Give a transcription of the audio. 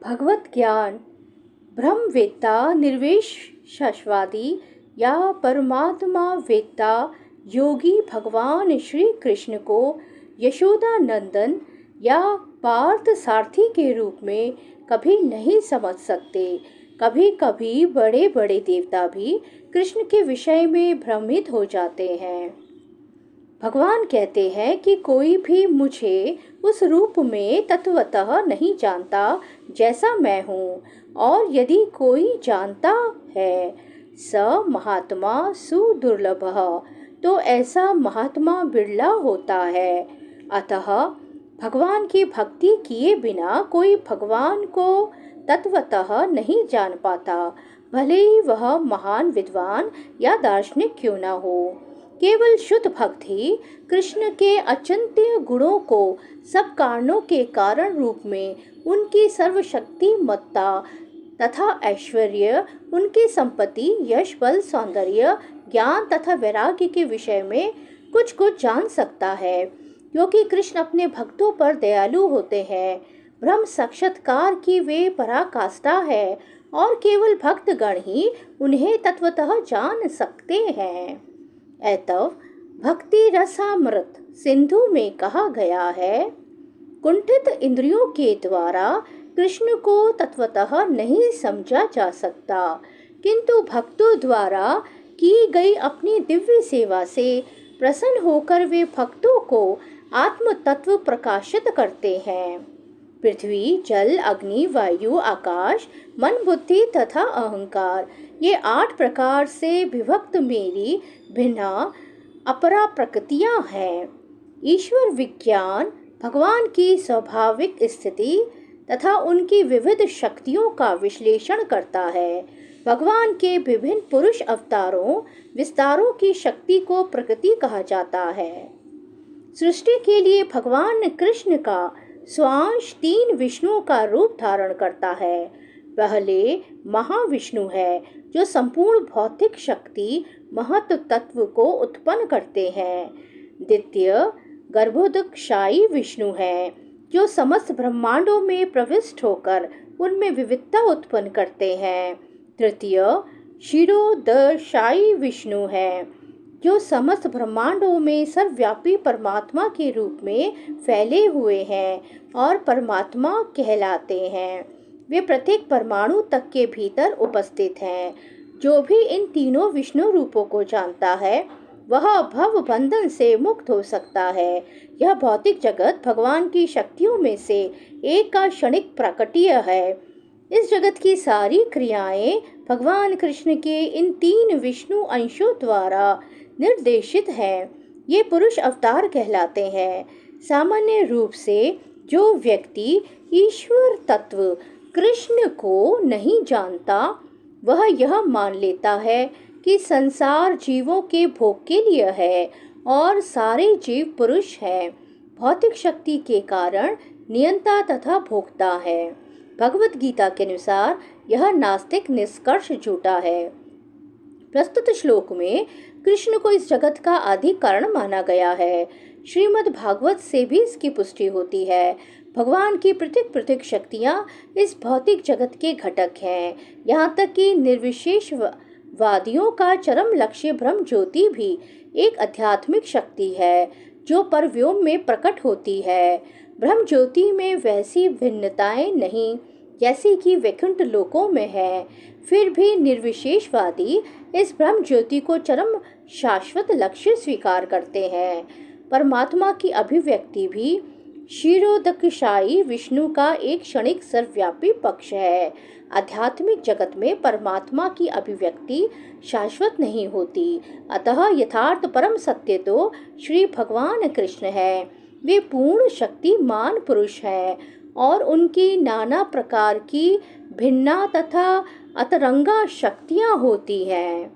भगवत ज्ञान ब्रह्मवेत्ता निर्विशेषवादी या परमात्मा वेत्ता योगी भगवान श्री कृष्ण को यशोदा नंदन या पार्थ सारथी के रूप में कभी नहीं समझ सकते। कभी कभी बड़े बड़े देवता भी कृष्ण के विषय में भ्रमित हो जाते हैं। भगवान कहते हैं कि कोई भी मुझे उस रूप में तत्वतः नहीं जानता जैसा मैं हूँ, और यदि कोई जानता है स महात्मा सुदुर्लभः, तो ऐसा महात्मा बिरला होता है। अतः भगवान की भक्ति किए बिना कोई भगवान को तत्वतः नहीं जान पाता, भले ही वह महान विद्वान या दार्शनिक क्यों न हो। केवल शुद्ध भक्त ही कृष्ण के अचिंत्य गुणों को सब कारणों के कारण रूप में, उनकी सर्वशक्तिमत्ता तथा ऐश्वर्य, उनकी संपत्ति, यश, बल, सौंदर्य, ज्ञान तथा वैराग्य के विषय में कुछ कुछ जान सकता है, क्योंकि कृष्ण अपने भक्तों पर दयालु होते हैं। ब्रह्म साक्षात्कार की वे पराकाष्ठा है और केवल भक्तगण ही उन्हें तत्वतः जान सकते हैं। ऐतव भक्ति रसामृत सिंधु में कहा गया है, कुंठित इंद्रियों के द्वारा कृष्ण को तत्वतः नहीं समझा जा सकता, किंतु भक्तों द्वारा की गई अपनी दिव्य सेवा से प्रसन्न होकर वे भक्तों को आत्म तत्व प्रकाशित करते हैं। पृथ्वी, जल, अग्नि, वायु, आकाश, मन, बुद्धि तथा अहंकार, ये 8 प्रकार से विभक्त मेरी भिन्न अपरा प्रकृतियां हैं। ईश्वर विज्ञान भगवान की स्वाभाविक स्थिति तथा उनकी विविध शक्तियों का विश्लेषण करता है। भगवान के विभिन्न पुरुष अवतारों विस्तारों की शक्ति को प्रकृति कहा जाता है। सृष्टि के लिए भगवान कृष्ण का स्वांश 3 विष्णुओं का रूप धारण करता है। पहले महाविष्णु है, जो संपूर्ण भौतिक शक्ति महत्व तत्व को उत्पन्न करते हैं। द्वितीय गर्भोदकशायी विष्णु है, जो समस्त ब्रह्मांडों में प्रविष्ट होकर उनमें विविधता उत्पन्न करते हैं। तृतीय क्षीरोदशायी विष्णु है, जो समस्त ब्रह्मांडों में सर्वव्यापी परमात्मा के रूप में फैले हुए हैं और परमात्मा कहलाते हैं। वे प्रत्येक परमाणु तक के भीतर उपस्थित हैं। जो भी इन तीनों विष्णु रूपों को जानता है, वह भव बंधन से मुक्त हो सकता है। यह भौतिक जगत भगवान की शक्तियों में से एक का क्षणिक प्राकट्य है। इस जगत की सारी क्रियाएं भगवान कृष्ण के इन 3 विष्णु अंशों द्वारा निर्देशित हैं। ये पुरुष अवतार कहलाते हैं। सामान्य रूप से जो व्यक्ति ईश्वर तत्व कृष्ण को नहीं जानता, वह यह मान लेता है कि संसार जीवों के भोग के लिए है और सारे जीव पुरुष हैं, भौतिक शक्ति के कारण नियंता तथा भोक्ता है। भगवत गीता के अनुसार यह नास्तिक निष्कर्ष झूठा है। प्रस्तुत श्लोक में कृष्ण को इस जगत का आदि कारण माना गया है। श्रीमद् भागवत से भी इसकी पुष्टि होती है। भगवान की प्रत्येक शक्तियाँ इस भौतिक जगत के घटक हैं। यहाँ तक कि निर्विशेषवादियों का चरम लक्ष्य ब्रह्म ज्योति भी एक आध्यात्मिक शक्ति है, जो परव्योम में प्रकट होती है। ब्रह्म ज्योति में वैसी भिन्नताएं नहीं जैसी कि वैकुंठ लोकों में है। फिर भी निर्विशेषवादी इस ब्रह्म ज्योति को चरम शाश्वत लक्ष्य स्वीकार करते हैं। परमात्मा की अभिव्यक्ति भी क्षीरोदकशायी विष्णु का एक क्षणिक सर्वव्यापी पक्ष है। आध्यात्मिक जगत में परमात्मा की अभिव्यक्ति शाश्वत नहीं होती। अतः यथार्थ परम सत्य तो श्री भगवान कृष्ण है। वे पूर्ण शक्तिमान पुरुष हैं और उनकी नाना प्रकार की भिन्ना तथा अतरंगा शक्तियाँ होती हैं।